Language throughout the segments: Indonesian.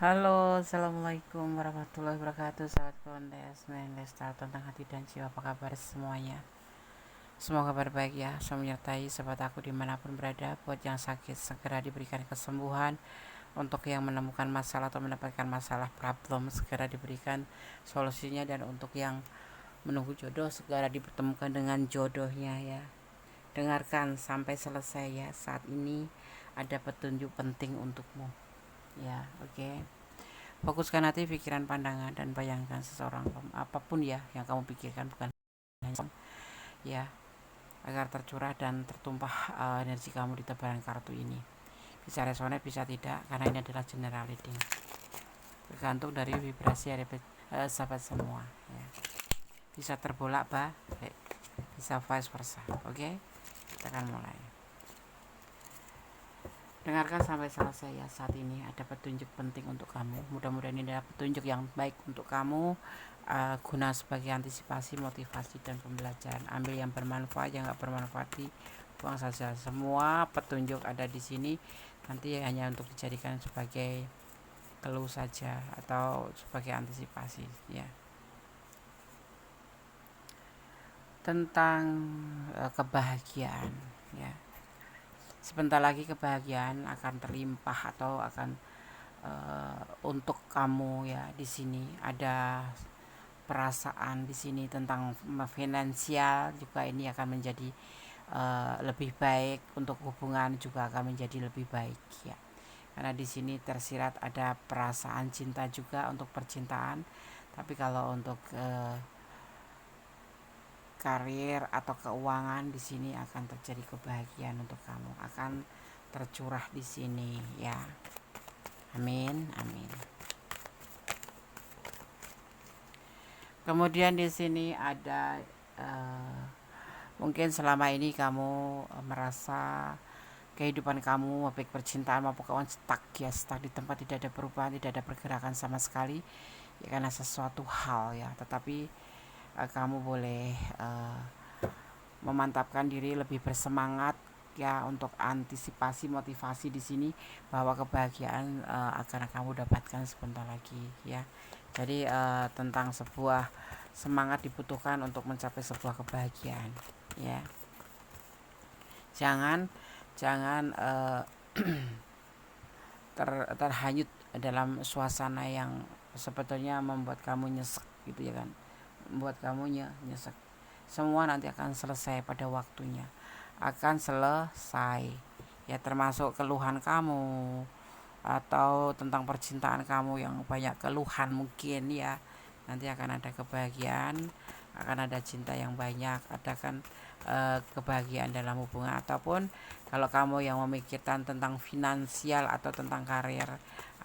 Halo, assalamualaikum warahmatullahi wabarakatuh. Sahabat Kondes, Lesta tentang hati dan jiwa. Apa kabar semuanya? Semoga kabar baik ya. Saya menyertai sahabat aku dimanapun berada. Buat yang sakit segera diberikan kesembuhan. Untuk yang menemukan masalah atau mendapatkan masalah problem segera diberikan solusinya. Dan untuk yang menunggu jodoh segera dipertemukan dengan jodohnya ya. Dengarkan sampai selesai ya. Saat ini ada petunjuk penting untukmu ya. Oke. Fokuskan hati, pikiran, pandangan, dan bayangkan seseorang apapun ya yang kamu pikirkan, bukan hanya ya, agar tercurah dan tertumpah energi kamu di tebaran kartu ini. Bisa resonate, bisa tidak, karena ini adalah general reading. Tergantung dari vibrasi dari sahabat semua. Ya. Bisa terbolak balik, bisa vice versa. Oke, kita akan mulai. Dengarkan sampai selesai ya. Saat ini ada petunjuk penting untuk kamu. Mudah-mudahan ini adalah petunjuk yang baik untuk kamu, guna sebagai antisipasi, motivasi, dan pembelajaran. Ambil yang bermanfaat, yang nggak bermanfaat buang saja. Semua petunjuk ada di sini nanti hanya untuk dijadikan sebagai keluh saja atau sebagai antisipasi ya. Tentang kebahagiaan ya. Sebentar lagi kebahagiaan akan terlimpah atau akan untuk kamu ya. Di sini ada perasaan di sini tentang finansial juga, ini akan menjadi lebih baik. Untuk hubungan juga akan menjadi lebih baik ya, karena di sini tersirat ada perasaan cinta juga untuk percintaan. Tapi kalau untuk karir atau keuangan, di sini akan terjadi kebahagiaan untuk kamu, akan tercurah di sini ya. Amin, amin. Kemudian di sini ada mungkin selama ini kamu merasa kehidupan kamu baik percintaan maupun kawan stuck di tempat, tidak ada perubahan, tidak ada pergerakan sama sekali ya, karena sesuatu hal ya. Tetapi kamu boleh memantapkan diri, lebih bersemangat ya, untuk antisipasi, motivasi di sini bahwa kebahagiaan akan kamu dapatkan sebentar lagi ya. Jadi tentang sebuah semangat dibutuhkan untuk mencapai sebuah kebahagiaan ya. Jangan terhanyut dalam suasana yang sebetulnya membuat kamu nyesek gitu ya kan, membuat kamu nyesek. Semua nanti akan selesai pada waktunya, akan selesai ya, termasuk keluhan kamu atau tentang percintaan kamu yang banyak keluhan mungkin ya. Nanti akan ada kebahagiaan, akan ada cinta yang banyak, ada kan kebahagiaan dalam hubungan. Ataupun kalau kamu yang memikirkan tentang finansial atau tentang karir,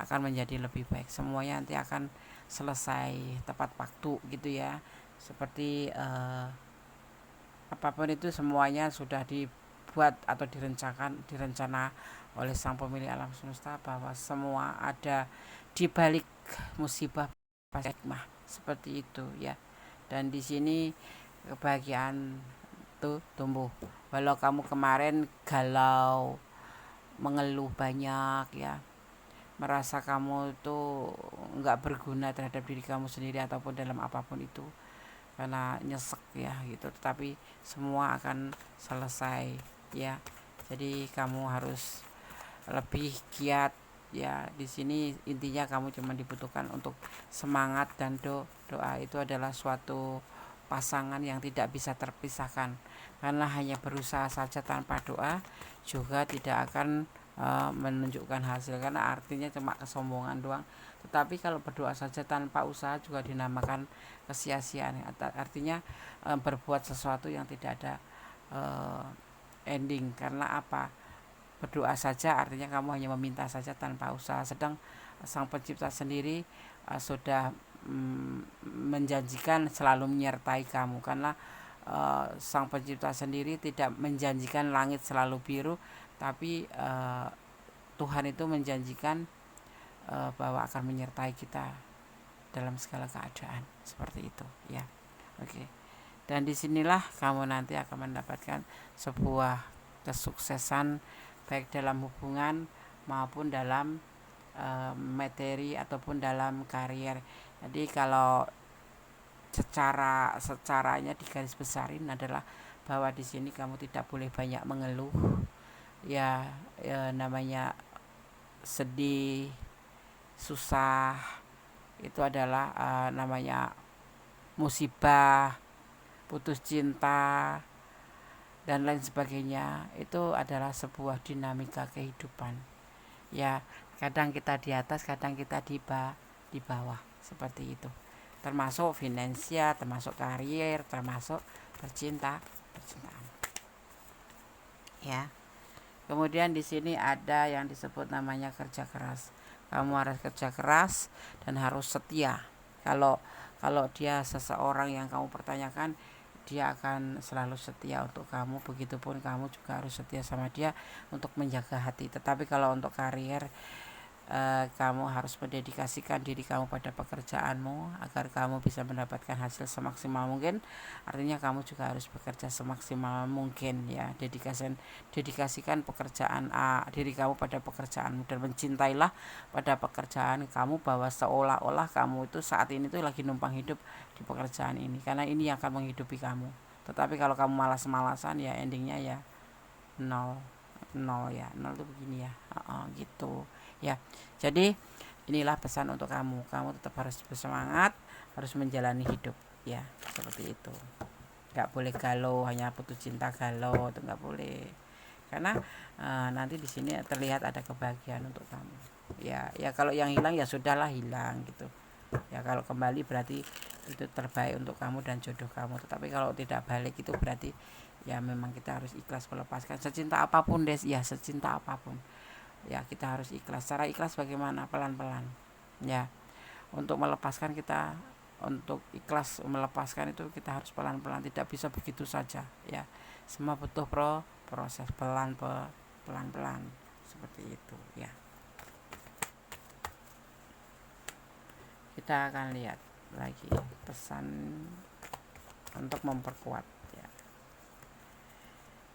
akan menjadi lebih baik. Semuanya nanti akan selesai tepat waktu gitu ya. Seperti apapun itu semuanya sudah dibuat atau direncana oleh sang pemilik alam semesta, bahwa semua ada di balik musibah pasti hikmah, seperti itu ya. Dan di sini kebahagiaan tuh tumbuh. Walau kamu kemarin galau, mengeluh banyak ya, merasa kamu tuh nggak berguna terhadap diri kamu sendiri ataupun dalam apapun itu, karena nyesek ya gitu. Tetapi semua akan selesai ya. Jadi kamu harus lebih giat ya. Di sini intinya kamu cuma dibutuhkan untuk semangat dan doa. Itu adalah suatu pasangan yang tidak bisa terpisahkan, karena hanya berusaha saja tanpa doa juga tidak akan menunjukkan hasil, karena artinya cuma kesombongan doang. Tetapi kalau berdoa saja tanpa usaha juga dinamakan kesia-siaan, artinya berbuat sesuatu yang tidak ada ending. Karena apa? Berdoa saja artinya kamu hanya meminta saja tanpa usaha, sedang sang pencipta sendiri sudah menjanjikan selalu menyertai kamu. Karena sang pencipta sendiri tidak menjanjikan langit selalu biru, tapi Tuhan itu menjanjikan bahwa akan menyertai kita dalam segala keadaan, seperti itu ya. Oke. Dan disinilah kamu nanti akan mendapatkan sebuah kesuksesan baik dalam hubungan maupun dalam materi ataupun dalam karier. Jadi kalau secaranya digaris besarin adalah bahwa di sini kamu tidak boleh banyak mengeluh, ya, namanya sedih, susah, itu adalah namanya musibah, putus cinta dan lain sebagainya. Itu adalah sebuah dinamika kehidupan. Ya, kadang kita di atas, kadang kita di bawah, seperti itu. Termasuk finansial, termasuk karier, termasuk percintaan. Ya. Kemudian di sini ada yang disebut namanya kerja keras. Kamu harus kerja keras dan harus setia. Kalau kalau dia seseorang yang kamu pertanyakan, dia akan selalu setia untuk kamu. Begitupun kamu juga harus setia sama dia untuk menjaga hati. Tetapi kalau untuk karier, kamu harus mendedikasikan diri kamu pada pekerjaanmu agar kamu bisa mendapatkan hasil semaksimal mungkin. Artinya kamu juga harus bekerja semaksimal mungkin, ya. Dedikasikan pekerjaan diri kamu pada pekerjaanmu dan mencintailah pada pekerjaan kamu, bahwa seolah-olah kamu itu saat ini tuh lagi numpang hidup di pekerjaan ini, karena ini yang akan menghidupi kamu. Tetapi kalau kamu malas-malasan, ya endingnya ya nol. Nol, ya, nol tuh begini ya, gitu ya. Jadi inilah pesan untuk kamu tetap harus bersemangat, harus menjalani hidup, ya, seperti itu. Nggak boleh galau, hanya putus cinta galau, itu nggak boleh, karena nanti di sini terlihat ada kebahagiaan untuk kamu, ya. Ya kalau yang hilang ya sudahlah, hilang gitu ya. Kalau kembali berarti itu terbaik untuk kamu dan jodoh kamu. Tetapi kalau tidak balik, itu berarti ya memang kita harus ikhlas melepaskan. Secinta apapun, Des, ya, secinta apapun, ya, kita harus ikhlas. Cara ikhlas bagaimana? Pelan-pelan, ya. Untuk melepaskan, untuk ikhlas melepaskan itu kita harus pelan-pelan, tidak bisa begitu saja, ya. Semua butuh proses, pelan-pelan, seperti itu, ya. Kita akan lihat lagi pesan untuk memperkuat, ya.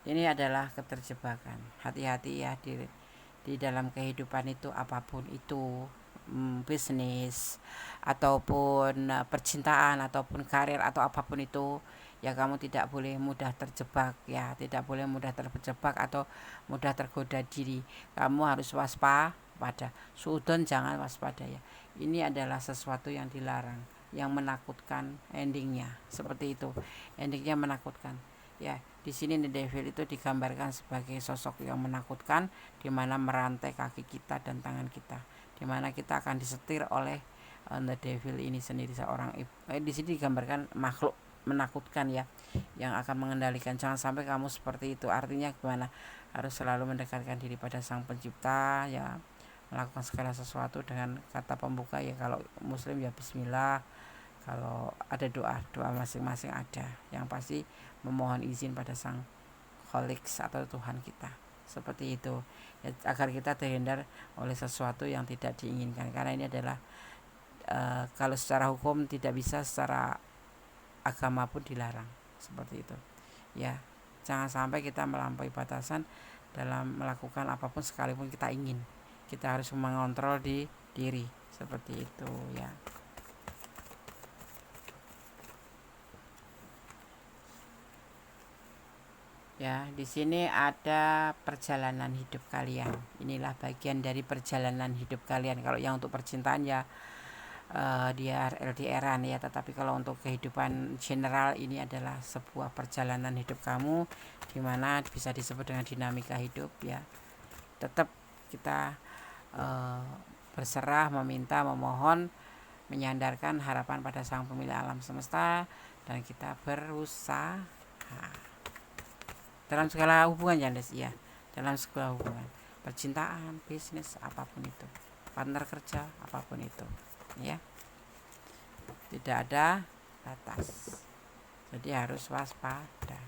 Ini adalah keterjebakan. Hati-hati ya di dalam kehidupan itu, apapun itu, bisnis ataupun percintaan ataupun karir atau apapun itu, ya, kamu tidak boleh mudah terjebak, ya, tidak boleh mudah terjebak atau mudah tergoda diri. Kamu harus waspada, suudon jangan waspada, ya. Ini adalah sesuatu yang dilarang, yang menakutkan endingnya, seperti itu. Endingnya menakutkan, ya. Di sini The Devil itu digambarkan sebagai sosok yang menakutkan, di mana merantai kaki kita dan tangan kita, di mana kita akan disetir oleh The Devil ini sendiri, seorang di sini digambarkan makhluk menakutkan, ya, yang akan mengendalikan. Jangan sampai kamu seperti itu. Artinya gimana? Harus selalu mendekatkan diri pada Sang Pencipta, ya, melakukan segala sesuatu dengan kata pembuka, ya. Kalau muslim ya bismillah, kalau ada doa masing-masing ada, yang pasti memohon izin pada Sang Kholik atau Tuhan kita, seperti itu, ya, agar kita terhindar oleh sesuatu yang tidak diinginkan. Karena ini adalah kalau secara hukum tidak bisa, secara agama pun dilarang, seperti itu, ya. Jangan sampai kita melampaui batasan dalam melakukan apapun, sekalipun kita ingin. Kita harus mengontrol diri, seperti itu, ya. Ya, di sini ada perjalanan hidup kalian. Inilah bagian dari perjalanan hidup kalian. Kalau yang untuk percintaan, ya, dia LDRan, ya. Tetapi kalau untuk kehidupan general, ini adalah sebuah perjalanan hidup kamu, dimana bisa disebut dengan dinamika hidup, ya. Tetap kita berserah, meminta, memohon, menyandarkan harapan pada Sang Pemilik alam semesta, dan kita berusaha dalam segala hubungan, ya, ya, dalam segala hubungan, percintaan, bisnis, apapun itu, partner kerja, apapun itu, ya, tidak ada batas. Jadi harus waspada.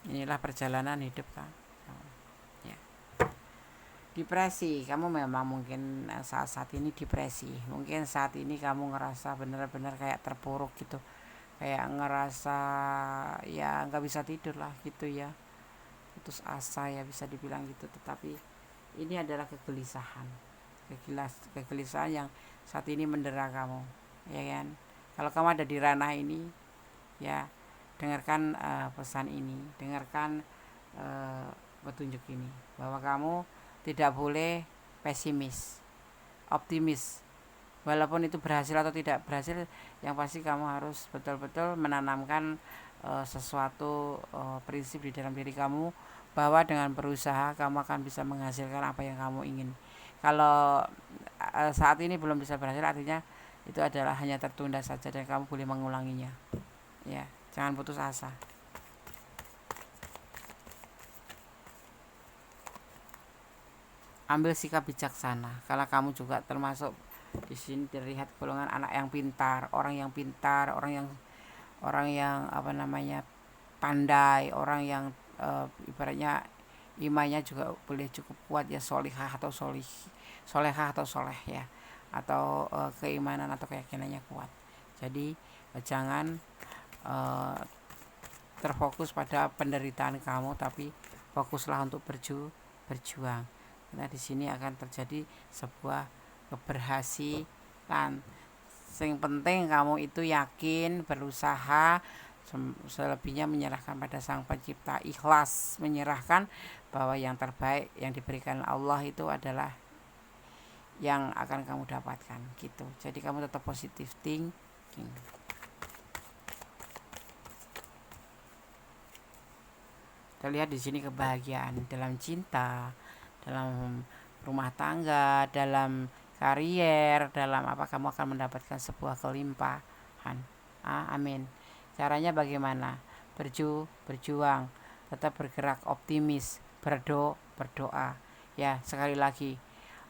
Inilah perjalanan hidup kan, ya. Depresi, kamu memang mungkin saat ini depresi, mungkin saat ini kamu ngerasa benar-benar kayak terpuruk gitu, kayak ngerasa ya nggak bisa tidur lah gitu, ya, putus asa, ya, bisa dibilang gitu. Tetapi ini adalah kegelisahan, kegelisahan yang saat ini mendera kamu, ya kan? Kalau kamu ada di ranah ini, ya dengarkan pesan ini, dengarkan petunjuk ini, bahwa kamu tidak boleh pesimis, optimis. Walaupun itu berhasil atau tidak berhasil, yang pasti kamu harus betul-betul menanamkan sesuatu prinsip di dalam diri kamu, bahwa dengan berusaha kamu akan bisa menghasilkan apa yang kamu ingin. Kalau saat ini belum bisa berhasil, artinya itu adalah hanya tertunda saja dan kamu boleh mengulanginya. Ya, jangan putus asa. Ambil sikap bijaksana. Karena kamu juga termasuk di sini terlihat golongan anak yang pintar, orang yang apa namanya, pandai, orang yang ibaratnya imannya juga boleh cukup kuat, ya, solehah atau soleh, ya, atau keimanan atau keyakinannya kuat. Jadi jangan terfokus pada penderitaan kamu, tapi fokuslah untuk berjuang. Karena di sini akan terjadi sebuah keberhasilan. Yang penting kamu itu yakin, berusaha, selebihnya menyerahkan pada Sang Pencipta, ikhlas menyerahkan bahwa yang terbaik yang diberikan Allah itu adalah yang akan kamu dapatkan, gitu. Jadi kamu tetap positive thinking. Kita lihat di sini kebahagiaan dalam cinta, dalam rumah tangga, dalam karier, dalam apa, kamu akan mendapatkan sebuah kelimpahan. Amin. Caranya bagaimana? Berjuang, tetap bergerak, optimis, berdoa. Ya, sekali lagi,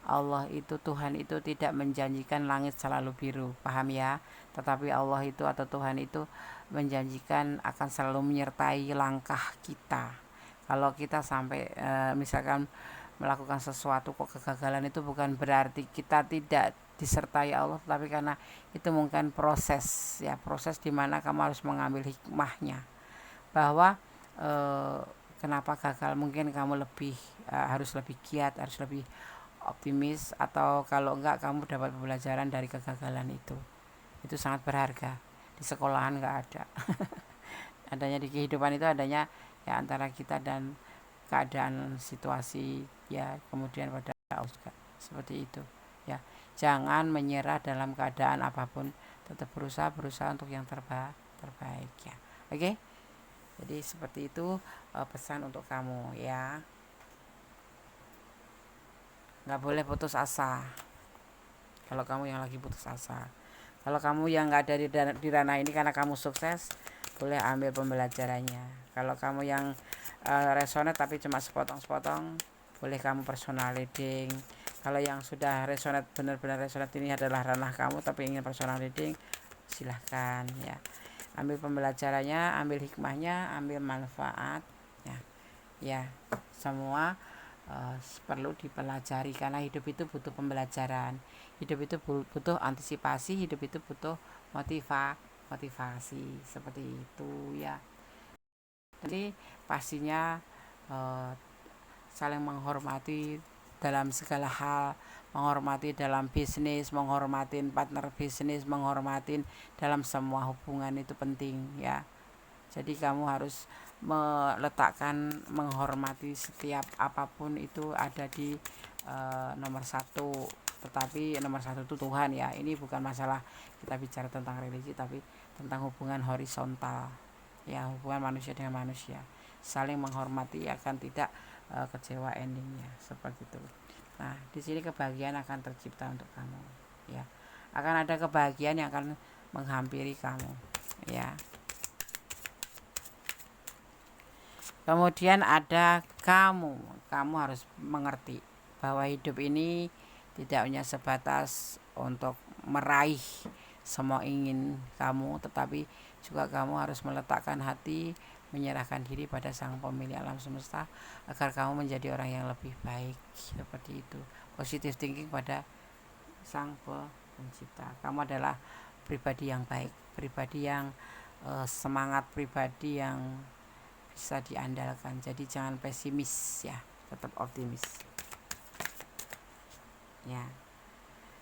Allah itu, Tuhan itu tidak menjanjikan langit selalu biru, paham ya? Tetapi Allah itu atau Tuhan itu menjanjikan akan selalu menyertai langkah kita. Kalau kita sampai misalkan melakukan sesuatu kok kegagalan, itu bukan berarti kita tidak disertai Allah, tapi karena itu mungkin proses, ya, proses dimana kamu harus mengambil hikmahnya, bahwa kenapa gagal, mungkin kamu harus lebih giat, harus lebih optimis, atau kalau enggak kamu dapat pembelajaran dari kegagalan itu sangat berharga. Di sekolahan enggak ada. Adanya di kehidupan itu adanya, ya, antara kita dan keadaan situasi, ya, kemudian pada juga seperti itu, ya. Jangan menyerah dalam keadaan apapun, tetap berusaha untuk yang terbaik, ya. Oke. Jadi seperti itu pesan untuk kamu, ya. Nggak boleh putus asa. Kalau kamu yang lagi putus asa, kalau kamu yang nggak ada di ranah ini karena kamu sukses, boleh ambil pembelajarannya. Kalau kamu yang resonate tapi cuma sepotong-sepotong, boleh kamu personal reading. Kalau yang sudah resonate, benar-benar resonate, ini adalah ranah kamu tapi ingin personal reading, silahkan, ya. Ambil pembelajarannya, ambil hikmahnya, ambil manfaatnya, ya. Semua perlu dipelajari, karena hidup itu butuh pembelajaran, hidup itu butuh antisipasi, hidup itu butuh motivasi, seperti itu, ya. Jadi pastinya saling menghormati dalam segala hal, menghormati dalam bisnis, menghormati partner bisnis, menghormati dalam semua hubungan, itu penting, ya. Jadi kamu harus menghormati setiap apapun, itu ada di nomor satu. Tetapi nomor satu itu Tuhan, ya. Ini bukan masalah kita bicara tentang religi, tapi tentang hubungan horizontal, ya, hubungan manusia dengan manusia, saling menghormati, akan tidak kecewa endingnya, seperti itu. Nah, di sini kebahagiaan akan tercipta untuk kamu, ya. Akan ada kebahagiaan yang akan menghampiri kamu, ya. Kemudian ada kamu harus mengerti bahwa hidup ini tidak hanya sebatas untuk meraih semua ingin kamu, tetapi juga kamu harus meletakkan hati, menyerahkan diri pada Sang Pemilik alam semesta, agar kamu menjadi orang yang lebih baik, seperti itu. Positive thinking pada Sang Pencipta. Kamu adalah pribadi yang baik, pribadi yang semangat, pribadi yang bisa diandalkan. Jadi jangan pesimis, ya, tetap optimis, ya.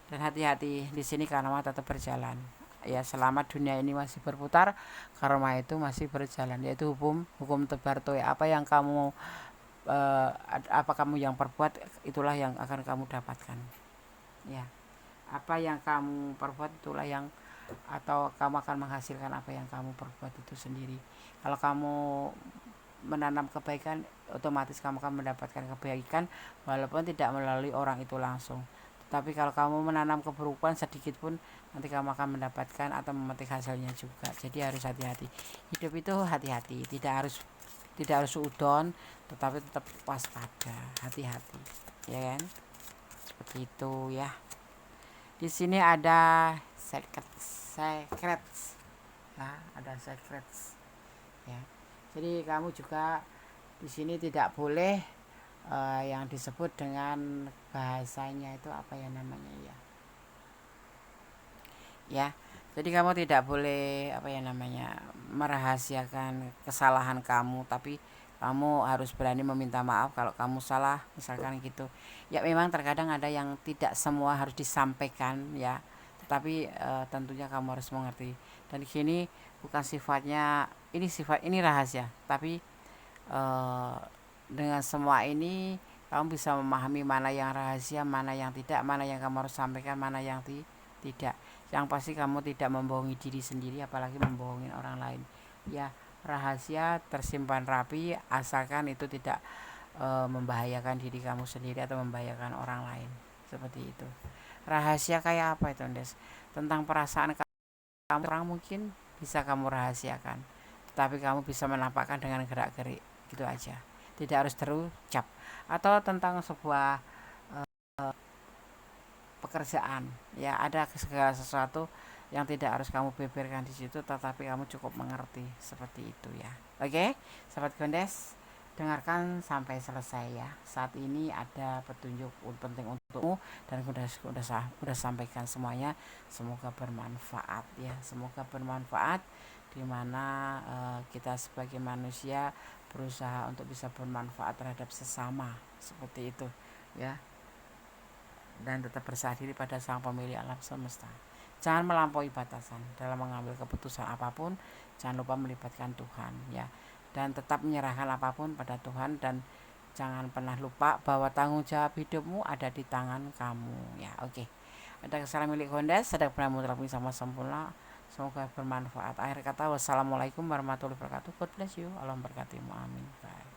Dan hati-hati di sini karma tetap berjalan. Ya, selama dunia ini masih berputar, karma itu masih berjalan, yaitu hukum tebar toy. Apa yang kamu apa kamu yang perbuat, itulah yang akan kamu dapatkan. Ya, apa yang kamu perbuat itulah yang, atau kamu akan menghasilkan apa yang kamu perbuat itu sendiri. Kalau kamu menanam kebaikan, otomatis kamu akan mendapatkan kebaikan walaupun tidak melalui orang itu langsung. Tapi kalau kamu menanam keburukan sedikit pun, nanti kamu akan mendapatkan atau memetik hasilnya juga. Jadi harus hati-hati. Hidup itu hati-hati, tidak harus udon, tetapi tetap waspada, hati-hati, ya kan? Seperti itu ya. Di sini ada secrets, ya, ada secrets, ya. Jadi kamu juga di sini tidak boleh yang disebut dengan bahasanya itu apa ya namanya ya, ya. Jadi kamu tidak boleh apa ya namanya merahasiakan kesalahan kamu, tapi kamu harus berani meminta maaf kalau kamu salah, misalkan gitu. Ya memang terkadang ada yang tidak semua harus disampaikan ya, tetapi tentunya kamu harus mengerti. Dan di sini bukan sifatnya, ini rahasia, tapi eh, dengan semua ini kamu bisa memahami mana yang rahasia, mana yang tidak, mana yang kamu harus sampaikan, mana yang tidak. Yang pasti kamu tidak membohongi diri sendiri, apalagi membohongin orang lain. Ya, rahasia tersimpan rapi asalkan itu tidak membahayakan diri kamu sendiri atau membahayakan orang lain. Seperti itu. Rahasia kayak apa itu, Des? Tentang perasaan kamu, orang mungkin bisa kamu rahasiakan, tetapi kamu bisa menampakkan dengan gerak-gerik, gitu aja. Tidak harus terucap. Atau tentang sebuah pekerjaan, ya ada segala sesuatu yang tidak harus kamu beberkan di situ, tetapi kamu cukup mengerti, seperti itu ya. Oke, sahabat Gondes, dengarkan sampai selesai ya. Saat ini ada petunjuk penting untukmu dan udah sampaikan semuanya. Semoga bermanfaat ya, semoga bermanfaat, dimana kita sebagai manusia berusaha untuk bisa bermanfaat terhadap sesama, seperti itu ya, dan tetap berserah diri pada Sang Pemilik alam semesta. Jangan melampaui batasan dalam mengambil keputusan apapun. Jangan lupa melibatkan Tuhan ya, dan tetap menyerahkan apapun pada Tuhan, dan jangan pernah lupa bahwa tanggung jawab hidupmu ada di tangan kamu ya. Oke. Ada kesalahan milik Gondes, ada pernah terapi sama sempurna. Semoga bermanfaat. Akhir kata, wassalamualaikum warahmatullahi wabarakatuh. God bless you. Allah memberkatimu. Amin. Bye.